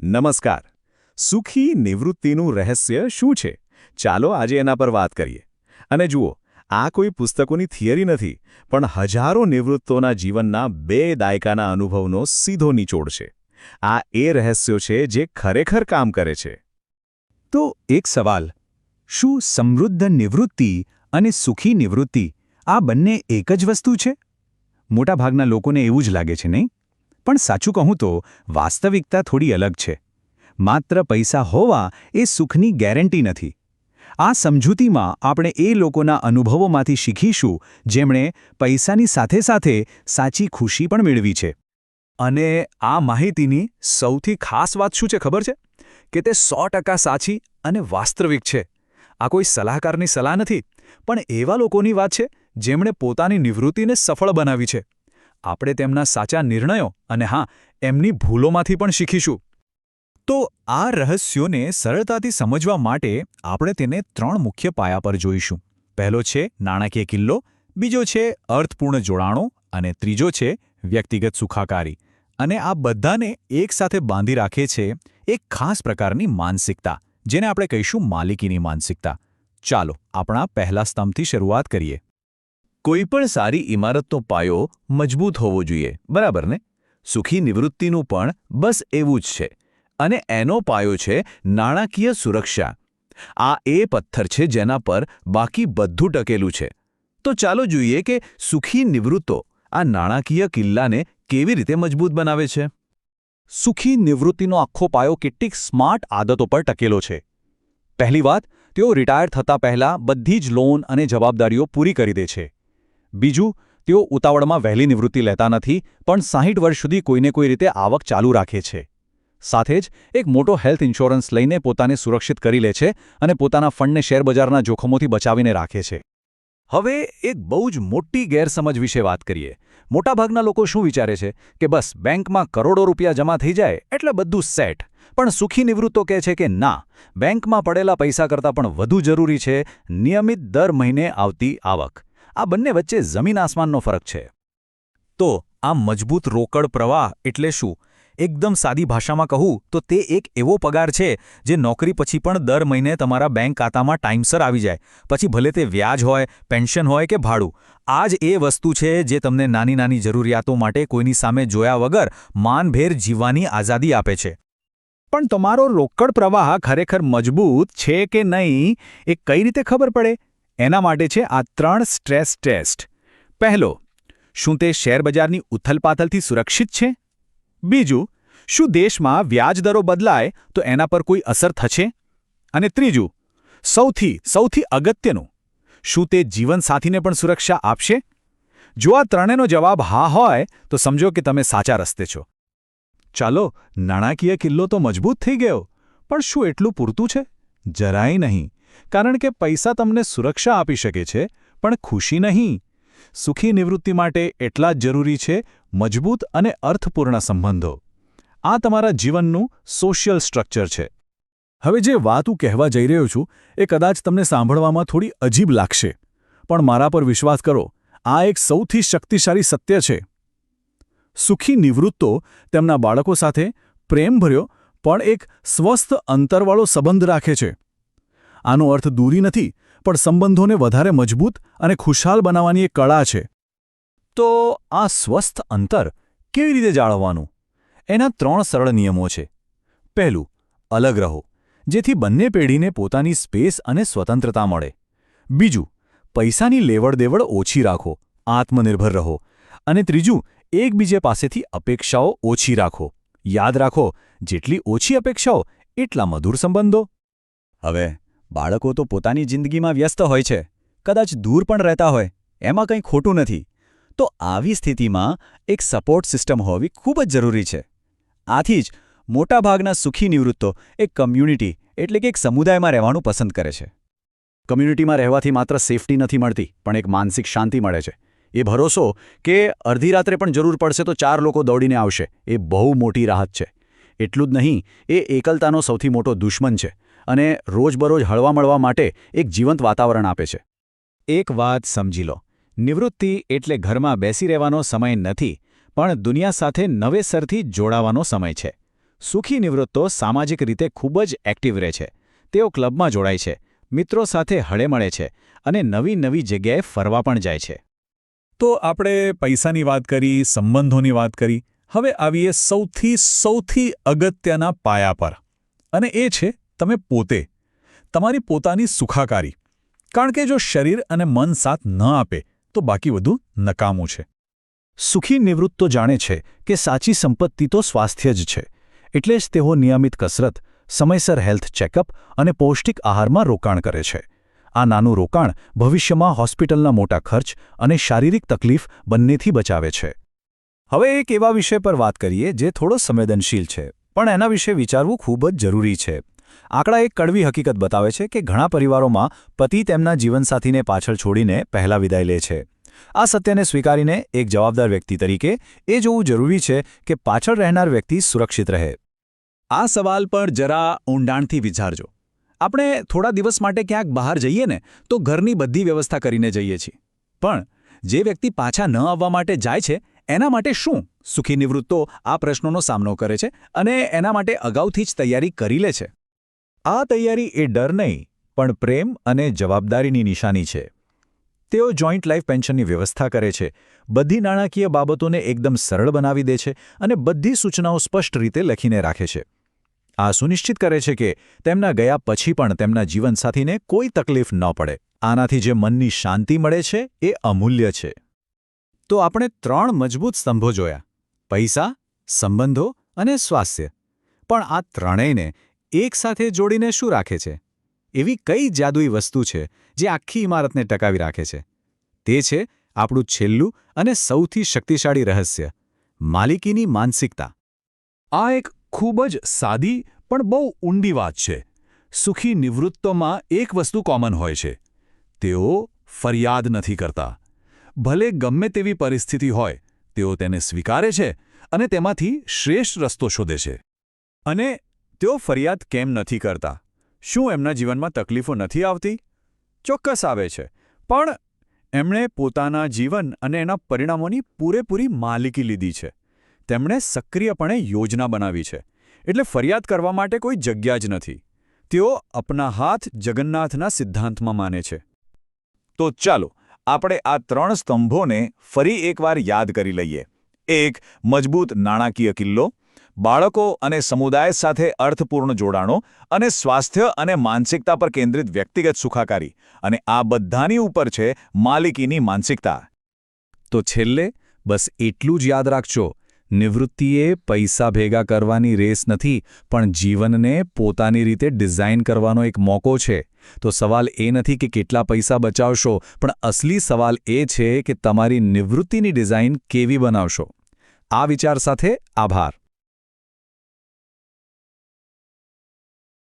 નમસ્કાર. સુખી નિવૃત્તિનું રહસ્ય શું છે? ચાલો આજે એના પર વાત કરીએ. અને જુઓ, આ કોઈ પુસ્તકોની થિયરી નથી, પણ હજારો નિવૃત્તોના જીવનના 2 દાયકાના અનુભવનો સીધો નિચોડ છે. આ એ રહસ્યો છે જે ખરેખર કામ કરે છે. તો એક સવાલ, શું સમૃદ્ધ નિવૃત્તિ અને સુખી નિવૃત્તિ આ બંને એક જ વસ્તુ છે? મોટાભાગના લોકોને એવું જ લાગે છે, નહીં? પણ સાચું કહું તો વાસ્તવિકતા થોડી અલગ છે. માત્ર પૈસા હોવા એ સુખની ગેરંટી નથી. આ સમજૂતીમાં આપણે એ લોકોના અનુભવોમાંથી શીખીશું જેમણે પૈસાની સાથે સાથે સાચી ખુશી પણ મેળવી છે. અને આ માહિતીની સૌથી ખાસ વાત શું છે ખબર છે? કે તે 100% સાચી અને વાસ્તવિક છે. આ કોઈ સલાહકારની સલાહ નથી, પણ એવા લોકોની વાત છે જેમણે પોતાની નિવૃત્તિને સફળ બનાવી છે. આપણે તેમના સાચા નિર્ણયો અને એમની ભૂલોમાંથી પણ શીખીશું. તો આ રહસ્યોને સરળતાથી સમજવા માટે આપણે તેને 3 મુખ્ય પાયા પર જોઈશું. પહેલો છે નાણાકીય કિલ્લો, બીજો છે અર્થપૂર્ણ જોડાણો અને ત્રીજો છે વ્યક્તિગત સુખાકારી. અને આ બધાને એકસાથે બાંધી રાખે છે એક ખાસ પ્રકારની માનસિકતા, જેને આપણે કહીશું માલિકીની માનસિકતા. ચાલો આપણા પહેલા સ્તંભથી શરૂઆત કરીએ. કોઈ પણ સારી ઇમારતનો પાયો મજબૂત હોવો જોઈએ, બરાબર ને? સુખી નિવૃત્તિનું પણ બસ એવું જ છે. અને એનો પાયો છે નાણાકીય સુરક્ષા. આ એ પથ્થર છે જેના પર બાકી બધું ટકેલું છે. તો ચાલો જોઈએ કે સુખી નિવૃત્તો આ નાણાકીય કિલ્લાને કેવી રીતે મજબૂત બનાવે છે. સુખી નિવૃત્તિનો આખો પાયો કેટલીક સ્માર્ટ આદતો પર ટકેલો છે. પહેલી વાત, તેઓ રિટાયર થતા પહેલા બધી જ લોન અને જવાબદારીઓ પૂરી કરી દે છે. બીજું, તેઓ ઉતાવળમાં વહેલી નિવૃત્તિ લેતા નથી, પણ 60 વર્ષ સુધી કોઈને કોઈ રીતે આવક ચાલુ રાખે છે. સાથે જ એક મોટો હેલ્થ ઇન્સ્યોરન્સ લઈને પોતાને સુરક્ષિત કરી લે છે અને પોતાના ફંડને શેરબજારના જોખમોથી બચાવીને રાખે છે. હવે એક બહુ જ મોટી ગેરસમજ વિશે વાત કરીએ. મોટાભાગના લોકો શું વિચારે છે કે બસ બેંકમાં કરોડો રૂપિયા જમા થઈ જાય એટલે બધું સેટ. પણ સુખી નિવૃત્તો કહે છે કે ના, બેંકમાં પડેલા પૈસા કરતાં પણ વધુ જરૂરી છે નિયમિત દર મહિને આવતી આવક. આ બંને વચ્ચે જમીન આસમાનનો ફરક છે. તો આ મજબૂત રોકડ પ્રવાહ એટલે શું? એકદમ સાદી ભાષામાં કહું તો તે એક એવો પગાર છે જે નોકરી પછી પણ દર મહિને તમારા બેંક ખાતામાં ટાઈમસર આવી જાય, પછી ભલે તે વ્યાજ હોય, પેન્શન હોય કે ભાડું. આ જ એ વસ્તુ છે જે તમને નાની નાની જરૂરિયાતો માટે કોઈની સામે જોયા વગર માનભેર જીવવાની આઝાદી આપે છે. પણ તમારો રોકડ પ્રવાહ ખરેખર મજબૂત છે કે નહીં એ કઈ રીતે ખબર પડે? એના માટે છે આ 3 સ્ટ્રેસ ટેસ્ટ. પહેલો, શું તે શેરબજારની ઉથલપાથલથી સુરક્ષિત છે? બીજું, શું દેશમાં વ્યાજદરો બદલાય તો એના પર કોઈ અસર થશે? અને ત્રીજું, સૌથી અગત્યનું, શું તે જીવનસાથીને પણ સુરક્ષા આપશે? જો આ ત્રણેયનો જવાબ હા હોય તો સમજો કે તમે સાચા રસ્તે છો. ચાલો, નાણાકીય કિલ્લો તો મજબૂત થઈ ગયો, પણ શું એટલું પૂરતું છે? જરાય નહીં. કારણ કે પૈસા તમને સુરક્ષા આપી શકે છે, પણ ખુશી નહીં. સુખી નિવૃત્તિ માટે એટલા જ જરૂરી છે મજબૂત અને અર્થપૂર્ણ સંબંધો. આ તમારા જીવનનું સોશિયલ સ્ટ્રક્ચર છે. હવે જે વાત હું કહેવા જઈ રહ્યો છું એ કદાચ તમને સાંભળવામાં થોડી અજીબ લાગશે, પણ મારા પર વિશ્વાસ કરો, આ એક સૌથી શક્તિશાળી સત્ય છે. સુખી નિવૃત્તો તેમના બાળકો સાથે પ્રેમભર્યો પણ એક સ્વસ્થ અંતરવાળો સંબંધ રાખે છે. આનો અર્થ દૂરી નથી, પણ સંબંધોને વધારે મજબૂત અને ખુશહાલ બનાવવાની એક કળા છે. તો આ સ્વસ્થ અંતર કેવી રીતે જાળવવાનું? એના 3 સરળ નિયમો છે. પહેલું, અલગ રહો, જેથી બંને પેઢીને પોતાની સ્પેસ અને સ્વતંત્રતા મળે. બીજું, પૈસાની લેવડ-દેવડ ઓછી રાખો, આત્મનિર્ભર રહો. અને ત્રીજું, એકબીજા પાસેથી અપેક્ષાઓ ઓછી રાખો. યાદ રાખો, જેટલી ઓછી અપેક્ષાઓ એટલા મધુર સંબંધો. હવે બાળકો તો પોતાની જિંદગીમાં વ્યસ્ત હોય છે, કદાચ દૂર પણ રહેતા હોય, એમાં કંઈ ખોટું નથી. તો આવી સ્થિતિમાં એક સપોર્ટ સિસ્ટમ હોવી ખૂબ જ જરૂરી છે. આથી જ મોટાભાગના સુખી નિવૃત્તો એક કમ્યુનિટી એટલે કે એક સમુદાયમાં રહેવાનું પસંદ કરે છે. કમ્યુનિટીમાં રહેવાથી માત્ર સેફટી નથી મળતી, પણ એક માનસિક શાંતિ મળે છે. એ ભરોસો કે અડધી રાત્રે પણ જરૂર પડશે તો 4 લોકો દોડીને આવશે, એ બહુ મોટી રાહત છે. એટલું જ નહીં, એ એકલતાનો સૌથી મોટો દુશ્મન છે અને રોજબરોજ હળવા મળવા માટે એક જીવંત વાતાવરણ આપે છે. એક વાત સમજી લો, નિવૃત્તિ એટલે ઘરમાં બેસી રહેવાનો સમય નથી, પણ દુનિયા સાથે નવેસરથી જોડાવાનો સમય છે. સુખી નિવૃત્તો સામાજિક રીતે ખૂબ જ એક્ટિવ રહે છે. તેઓ ક્લબમાં જોડાય છે, મિત્રો સાથે હળેમળે છે અને નવી નવી જગ્યાએ ફરવા પણ જાય છે. તો આપણે પૈસાની વાત કરી, સંબંધોની વાત કરી. હવે આવીએ સૌથી અગત્યના પાયા પર, અને એ છે તમે પોતે, તમારી પોતાની સુખાકારી. કારણ કે જો શરીર અને મન સાથ ન આપે તો બાકી બધું નકામું છે. સુખી નિવૃત્તો જાણે છે કે સાચી સંપત્તિ તો સ્વાસ્થ્ય જ છે. એટલે જ તેઓ નિયમિત કસરત, સમયસર હેલ્થ ચેકઅપ અને પૌષ્ટિક આહારમાં રોકાણ કરે છે. આ નાનું રોકાણ ભવિષ્યમાં હોસ્પિટલના મોટા ખર્ચ અને શારીરિક તકલીફ બંનેથી બચાવે છે. હવે એક એવા વિષય પર વાત કરીએ જે થોડો સંવેદનશીલ છે, પણ એના વિશે વિચારવું ખૂબ જ જરૂરી છે. આંકડા એક કડવી હકીકત બતાવે છે કે ઘણા પરિવારોમાં પતિ તેમના જીવનસાથીને પાછળ છોડીને પહેલા વિદાય લે છે. આ સત્યને સ્વીકારીને એક જવાબદાર વ્યક્તિ તરીકે એ જોવું જરૂરી છે કે પાછળ રહેનાર વ્યક્તિ સુરક્ષિત રહે. આ સવાલ પર જરા ઊંડાણથી વિચારજો. આપણે થોડા દિવસ માટે ક્યાંક બહાર જઈએ ને તો ઘરની બધી વ્યવસ્થા કરીને જઈએ છીએ. પણ જે વ્યક્તિ પાછા ન આવવા માટે જાય છે એના માટે શું? સુખી નિવૃત્તો આ પ્રશ્નોનો સામનો કરે છે અને એના માટે અગાઉથી જ તૈયારી કરી લે છે. આ તૈયારી એ ડર નહીં, પણ પ્રેમ અને જવાબદારીની નિશાની છે. તેઓ જોઈન્ટ લાઈફ પેન્શનની વ્યવસ્થા કરે છે, બધી નાણાકીય બાબતોને એકદમ સરળ બનાવી દે છે અને બધી સૂચનાઓ સ્પષ્ટ રીતે લખીને રાખે છે. આ સુનિશ્ચિત કરે છે કે તેમના ગયા પછી પણ તેમના જીવનસાથીને કોઈ તકલીફ ન પડે. આનાથી જે મનની શાંતિ મળે છે એ અમૂલ્ય છે. તો આપણે 3 મજબૂત સ્તંભો જોયા: પૈસા, સંબંધો અને સ્વાસ્થ્ય. પણ આ ત્રણેયને એકસાથે જોડીને શું રાખે છે? એવી કઈ જાદુઈ વસ્તુ છે જે આખી ઇમારતને ટકાવી રાખે છે? તે છે આપણું છેલ્લું અને સૌથી શક્તિશાળી રહસ્ય: માલિકીની માનસિકતા. આ એક ખૂબ જ સાદી પણ બહુ ઊંડી વાત છે. સુખી નિવૃત્તોમાં એક વસ્તુ કોમન હોય છે: તેઓ ફરિયાદ નથી કરતા. ભલે ગમે તેવી પરિસ્થિતિ હોય, તેઓ તેને સ્વીકારે છે અને તેમાંથી શ્રેષ્ઠ રસ્તો શોધે છે. અને તેઓ ફરિયાદ કેમ નથી કરતા? શું એમના જીવનમાં તકલીફો નથી આવતી? ચોક્કસ આવે છે, પણ એમણે પોતાના જીવન અને એના પરિણામોની પૂરેપૂરી માલિકી લીધી છે. તેમણે સક્રિયપણે યોજના બનાવી છે. એટલે ફરિયાદ કરવા માટે કોઈ જગ્યા જ નથી. તેઓ અપના હાથ જગન્નાથના સિદ્ધાંતમાં માને છે. તો ચાલો આપણે આ 3 સ્તંભોને ફરી એકવાર યાદ કરી લઈએ. 1. મજબૂત નાણાકીય કિલ્લો, બાળકો અને સમુદાય સાથે અર્થપૂર્ણ જોડાણો, અને સ્વાસ્થ્ય અને માનસિકતા પર કેન્દ્રિત વ્યક્તિગત સુખાકારી. અને આ બધાની ઉપર છે માલિકીની માનસિકતા. તો છેલ્લે બસ એટલું જ યાદ રાખજો: નિવૃત્તિએ પૈસા ભેગા કરવાની રેસ નથી, પણ જીવનને પોતાની રીતે ડિઝાઇન કરવાનો એક મોકો છે. તો સવાલ એ નથી કે કેટલા પૈસા બચાવશો, પણ અસલી સવાલ એ છે કે તમારી નિવૃત્તિની ડિઝાઇન કેવી બનાવશો. આ વિચાર સાથે આભાર.